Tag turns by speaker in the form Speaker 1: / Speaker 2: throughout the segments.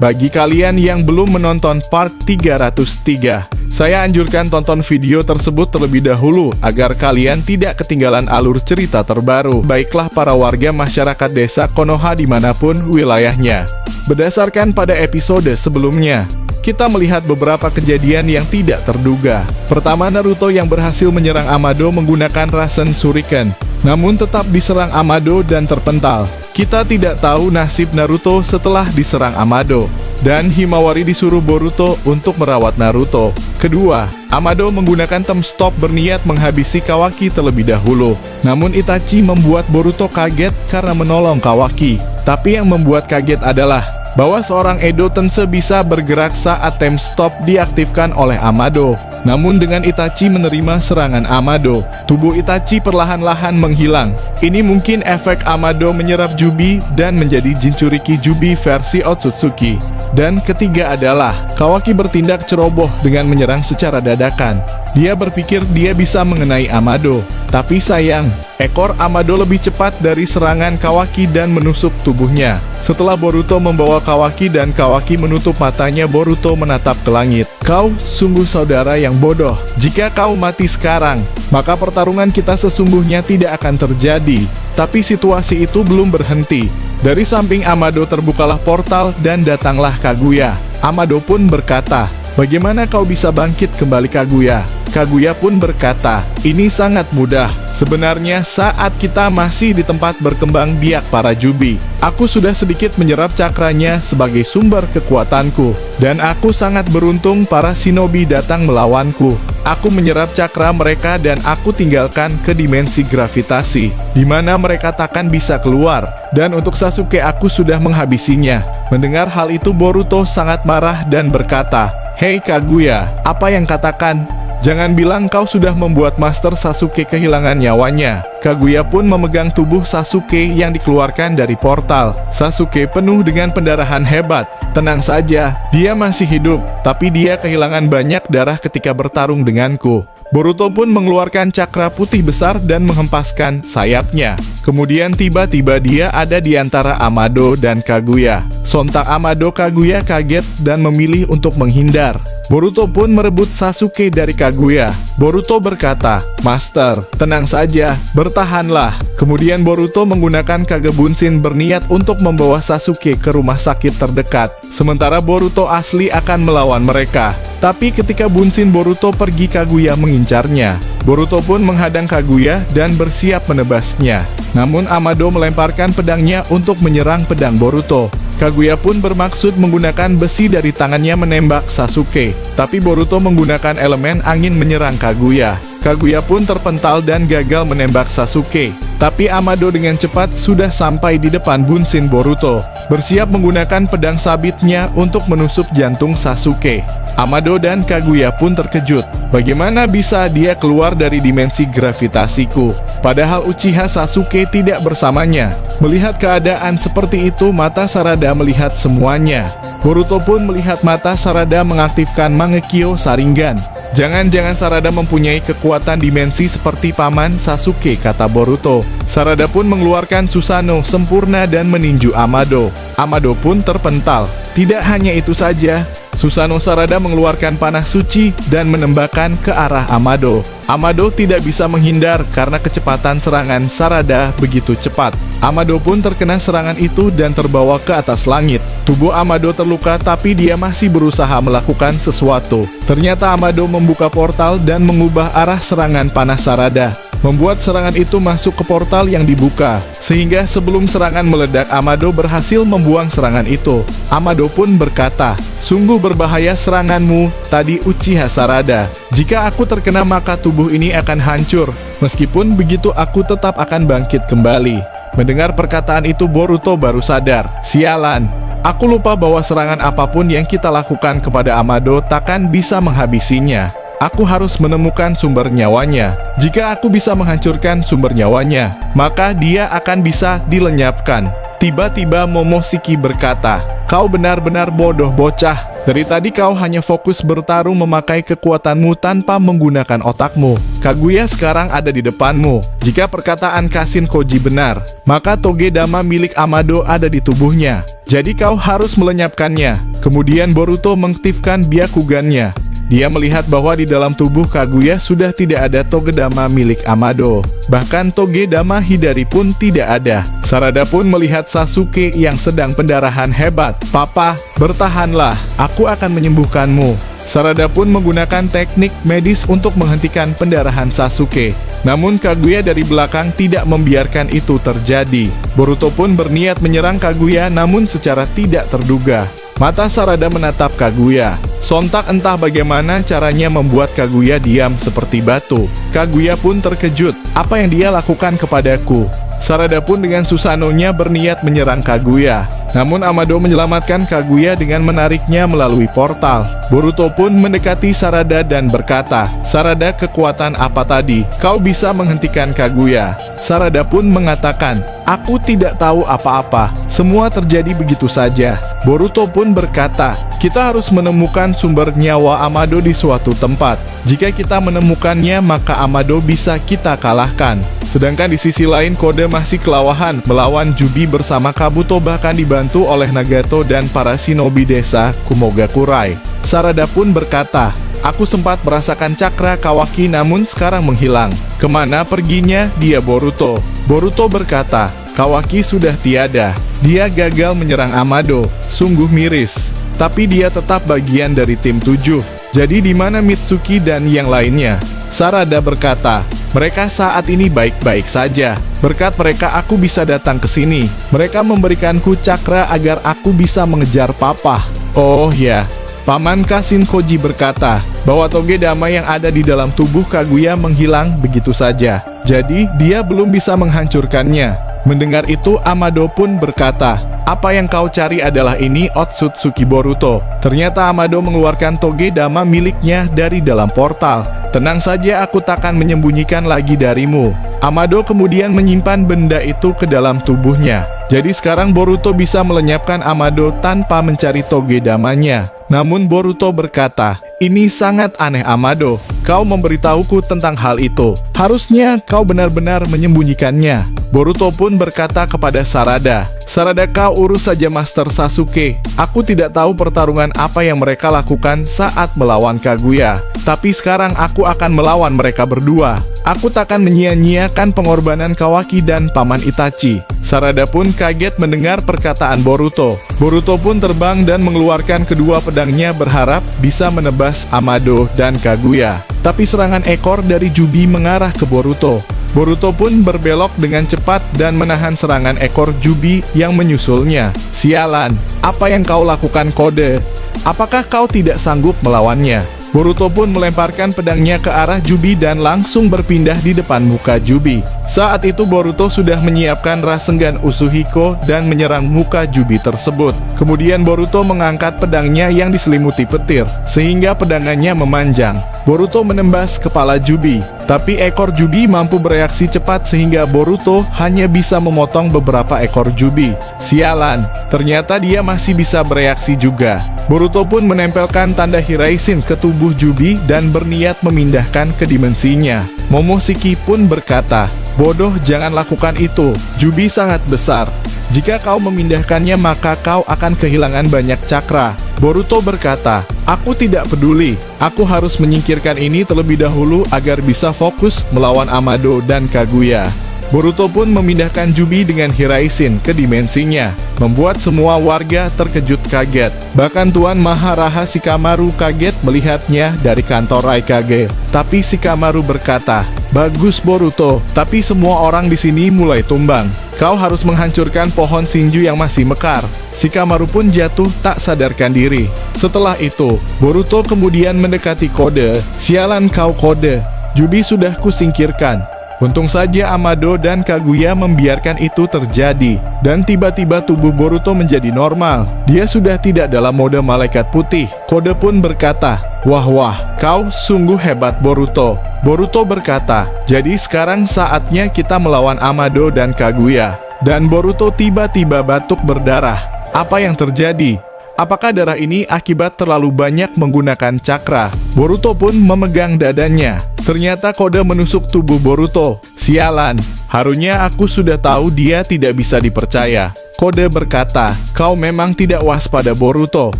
Speaker 1: Bagi kalian yang belum menonton part 303, saya anjurkan tonton video tersebut terlebih dahulu agar kalian tidak ketinggalan alur cerita terbaru. Baiklah para warga masyarakat desa Konoha dimanapun wilayahnya. Berdasarkan pada episode sebelumnya, kita melihat beberapa kejadian yang tidak terduga. Pertama, Naruto yang berhasil menyerang Amado menggunakan Rasen Shuriken, namun tetap diserang Amado dan terpental. Kita tidak tahu nasib Naruto setelah diserang Amado, dan Himawari disuruh Boruto untuk merawat Naruto. Kedua, Amado menggunakan Time Stop berniat menghabisi Kawaki terlebih dahulu. Namun Itachi membuat Boruto kaget karena menolong Kawaki. Tapi yang membuat kaget adalah bahwa seorang Edo Tensei bisa bergerak saat Time Stop diaktifkan oleh Amado. Namun dengan Itachi menerima serangan Amado, tubuh Itachi perlahan-lahan menghilang. Ini mungkin efek Amado menyerap Jubi dan menjadi Jinchuriki Jubi versi Otsutsuki. Dan ketiga adalah Kawaki bertindak ceroboh dengan menyerang secara dadakan. Dia berpikir dia bisa mengenai Amado, tapi sayang, ekor Amado lebih cepat dari serangan Kawaki dan menusuk tubuhnya. Setelah Boruto membawa Kawaki dan Kawaki menutup matanya, Boruto menatap ke langit. Kau sungguh saudara yang bodoh. Jika kau mati sekarang, maka pertarungan kita sesungguhnya tidak akan terjadi. Tapi situasi itu belum berhenti. Dari samping Amado terbukalah portal dan datanglah Kaguya. Amado pun berkata, "Bagaimana kau bisa bangkit kembali, Kaguya?" Kaguya pun berkata, "Ini sangat mudah. Sebenarnya saat kita masih di tempat berkembang biak para Jubi, aku sudah sedikit menyerap cakranya sebagai sumber kekuatanku. Dan aku sangat beruntung para shinobi datang melawanku. Aku menyerap cakra mereka dan aku tinggalkan ke dimensi gravitasi, di mana mereka takkan bisa keluar. Dan untuk Sasuke aku sudah menghabisinya." Mendengar hal itu Boruto sangat marah dan berkata, "Hei Kaguya, apa yang katakan? Jangan bilang kau sudah membuat Master Sasuke kehilangan nyawanya." Kaguya pun memegang tubuh Sasuke yang dikeluarkan dari portal. Sasuke penuh dengan pendarahan hebat. "Tenang saja, dia masih hidup, tapi dia kehilangan banyak darah ketika bertarung denganku." Boruto pun mengeluarkan cakra putih besar dan menghempaskan sayapnya. Kemudian tiba-tiba dia ada di antara Amado dan Kaguya. Sontak Amado Kaguya kaget dan memilih untuk menghindar. Boruto pun merebut Sasuke dari Kaguya. Boruto berkata, "Master, tenang saja, bertahanlah." Kemudian Boruto menggunakan Kage Bunshin berniat untuk membawa Sasuke ke rumah sakit terdekat. Sementara Boruto asli akan melawan mereka. Tapi ketika Bunshin Boruto pergi, Kaguya mengincarnya. Boruto pun menghadang Kaguya dan bersiap menebasnya. Namun Amado melemparkan pedangnya untuk menyerang pedang Boruto. Kaguya pun bermaksud menggunakan besi dari tangannya menembak Sasuke. Tapi Boruto menggunakan elemen angin menyerang Kaguya. Kaguya pun terpental dan gagal menembak Sasuke. Tapi Amado dengan cepat sudah sampai di depan Bunshin Boruto, bersiap menggunakan pedang sabitnya untuk menusuk jantung Sasuke. Amado dan Kaguya pun terkejut. Bagaimana bisa dia keluar dari dimensi gravitasiku? Padahal Uchiha Sasuke tidak bersamanya. Melihat keadaan seperti itu, mata Sarada melihat semuanya. Boruto pun melihat mata Sarada mengaktifkan Mangekyo Sharingan. "Jangan-jangan Sarada mempunyai kekuatan dimensi seperti paman Sasuke," kata Boruto. Sarada pun mengeluarkan Susanoo sempurna dan meninju Amado. Amado pun terpental. Tidak hanya itu saja, Susanoo Sarada mengeluarkan panah suci dan menembakkan ke arah Amado. Amado tidak bisa menghindar karena kecepatan serangan Sarada begitu cepat. Amado pun terkena serangan itu dan terbawa ke atas langit. Tubuh Amado terluka tapi dia masih berusaha melakukan sesuatu. Ternyata Amado membuka portal dan mengubah arah serangan panah Sarada, membuat serangan itu masuk ke portal yang dibuka. Sehingga sebelum serangan meledak, Amado berhasil membuang serangan itu. Amado pun berkata, "Sungguh berbahaya seranganmu tadi Uchiha Sarada. Jika aku terkena maka tubuh ini akan hancur. Meskipun begitu aku tetap akan bangkit kembali." Mendengar perkataan itu Boruto baru sadar. "Sialan, aku lupa bahwa serangan apapun yang kita lakukan kepada Amado takkan bisa menghabisinya. Aku harus menemukan sumber nyawanya. Jika aku bisa menghancurkan sumber nyawanya, maka dia akan bisa dilenyapkan." Tiba-tiba Momoshiki berkata, "Kau benar-benar bodoh bocah. Dari tadi kau hanya fokus bertarung memakai kekuatanmu tanpa menggunakan otakmu. Kaguya sekarang ada di depanmu. Jika perkataan Kashin Koji benar, maka Togedama milik Amado ada di tubuhnya. Jadi kau harus melenyapkannya. Kemudian Boruto mengaktifkan Byakugannya. Dia melihat bahwa di dalam tubuh Kaguya sudah tidak ada Togedama milik Amado. Bahkan Togedama Hidari pun tidak ada. Sarada pun melihat Sasuke yang sedang pendarahan hebat. "Papa, bertahanlah, aku akan menyembuhkanmu." Sarada pun menggunakan teknik medis untuk menghentikan pendarahan Sasuke. Namun Kaguya dari belakang tidak membiarkan itu terjadi. Boruto pun berniat menyerang Kaguya namun secara tidak terduga. Mata Sarada menatap Kaguya. Sontak entah bagaimana caranya membuat Kaguya diam seperti batu. Kaguya pun terkejut. Apa yang dia lakukan kepadaku? Sarada pun dengan Susanoo-nya berniat menyerang Kaguya. Namun Amado menyelamatkan Kaguya dengan menariknya melalui portal. Boruto pun mendekati Sarada dan berkata, "Sarada, kekuatan apa tadi? Kau bisa menghentikan Kaguya." Sarada pun mengatakan, "Aku tidak tahu apa-apa. Semua terjadi begitu saja." Boruto pun berkata, "Kita harus menemukan sumber nyawa Amado di suatu tempat. Jika kita menemukannya, maka Amado bisa kita kalahkan." Sedangkan di sisi lain, Kode masih kelelahan melawan Jubi bersama Kabuto, bahkan dibantu oleh Nagato dan para shinobi desa Kumogakurai. Sarada pun berkata, "Aku sempat merasakan cakra Kawaki namun sekarang menghilang. Kemana perginya dia Boruto?" Boruto berkata, "Kawaki sudah tiada. Dia gagal menyerang Amado. Sungguh miris. Tapi dia tetap bagian dari tim 7. Jadi di mana Mitsuki dan yang lainnya?" Sarada berkata, "Mereka saat ini baik-baik saja. Berkat mereka aku bisa datang ke sini. Mereka memberikanku cakra agar aku bisa mengejar papa." Oh ya, Paman Kashin Koji berkata bahwa Togedama yang ada di dalam tubuh Kaguya menghilang begitu saja. Jadi dia belum bisa menghancurkannya. Mendengar itu, Amado pun berkata, "Apa yang kau cari adalah ini, Otsutsuki Boruto." Ternyata Amado mengeluarkan Togedama miliknya dari dalam portal. "Tenang saja, aku takkan menyembunyikan lagi darimu." Amado kemudian menyimpan benda itu ke dalam tubuhnya. Jadi sekarang Boruto bisa melenyapkan Amado tanpa mencari Togedamanya. Namun Boruto berkata, "Ini sangat aneh Amado. Kau memberitahuku tentang hal itu. Harusnya kau benar-benar menyembunyikannya." Boruto pun berkata kepada Sarada, "Sarada, kau urus saja Master Sasuke. Aku tidak tahu pertarungan apa yang mereka lakukan saat melawan Kaguya. Tapi sekarang aku akan melawan mereka berdua. Aku takkan menyia-nyiakan pengorbanan Kawaki dan Paman Itachi." Sarada pun kaget mendengar perkataan Boruto. Boruto pun terbang dan mengeluarkan kedua pedangnya berharap bisa menebas Amado dan Kaguya. Tapi serangan ekor dari Jubi mengarah ke Boruto. Boruto pun berbelok dengan cepat dan menahan serangan ekor Jubi yang menyusulnya. "Sialan, apa yang kau lakukan Kode? Apakah kau tidak sanggup melawannya?" Boruto pun melemparkan pedangnya ke arah Jubi dan langsung berpindah di depan muka Jubi. Saat itu Boruto sudah menyiapkan Rasengan Usuhiko dan menyerang muka Jubi tersebut. Kemudian Boruto mengangkat pedangnya yang diselimuti petir, sehingga pedangannya memanjang. Boruto menembas kepala Jubi, tapi ekor Jubi mampu bereaksi cepat sehingga Boruto hanya bisa memotong beberapa ekor Jubi. Sialan, ternyata dia masih bisa bereaksi juga. Boruto pun menempelkan tanda Hiraishin ke tubuh Jubi dan berniat memindahkan ke dimensinya. Momoshiki pun berkata, "Bodoh, jangan lakukan itu. Jubi sangat besar. Jika kau memindahkannya maka kau akan kehilangan banyak cakra." Boruto berkata, "Aku tidak peduli. Aku harus menyingkirkan ini terlebih dahulu agar bisa fokus melawan Amado dan Kaguya." Boruto pun memindahkan Jubi dengan Hiraishin ke dimensinya, membuat semua warga terkejut kaget. Bahkan Tuan Maharaja Shikamaru kaget melihatnya dari kantor Raikage. Tapi Shikamaru berkata, "Bagus Boruto, tapi semua orang di sini mulai tumbang. Kau harus menghancurkan pohon Shinju yang masih mekar." Shikamaru pun jatuh tak sadarkan diri. Setelah itu, Boruto kemudian mendekati Kode. "Sialan kau Kode, Jubi sudah kusingkirkan." Untung saja Amado dan Kaguya membiarkan itu terjadi, dan tiba-tiba tubuh Boruto menjadi normal. Dia sudah tidak dalam mode malaikat putih. Kode pun berkata, Wah, kau sungguh hebat Boruto." Boruto berkata, "Jadi sekarang saatnya kita melawan Amado dan Kaguya." Dan Boruto tiba-tiba batuk berdarah. "Apa yang terjadi? Apakah darah ini akibat terlalu banyak menggunakan cakra? Boruto pun memegang dadanya. Ternyata kode menusuk tubuh Boruto. Sialan, harusnya aku sudah tahu dia tidak bisa dipercaya. Kode berkata, kau memang tidak waspada Boruto.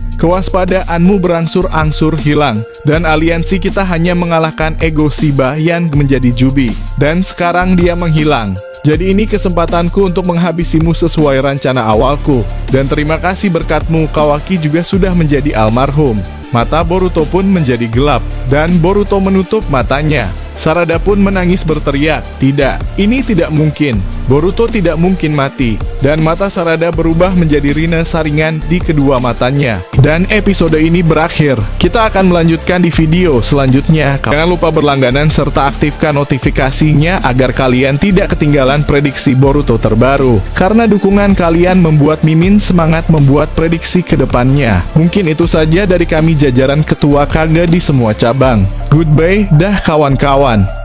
Speaker 1: Kewaspadaanmu berangsur-angsur hilang. Dan aliansi kita hanya mengalahkan ego Shiba yang menjadi Jubi. Dan sekarang dia menghilang. Jadi ini kesempatanku untuk menghabisimu sesuai rencana awalku. Dan terima kasih berkatmu, Kawaki juga sudah menjadi almarhum. Mata Boruto pun menjadi gelap, dan Boruto menutup matanya. Sarada pun menangis berteriak, tidak, ini tidak mungkin. Boruto tidak mungkin mati. Dan mata Sarada berubah menjadi rina saringan di kedua matanya. Dan episode ini berakhir. Kita akan melanjutkan di video selanjutnya. Jangan lupa berlangganan serta aktifkan notifikasinya agar kalian tidak ketinggalan prediksi Boruto terbaru. Karena dukungan kalian membuat Mimin semangat membuat prediksi ke depannya. Mungkin itu saja dari kami jajaran ketua Kage di semua cabang. Goodbye, dah kawan-kawan.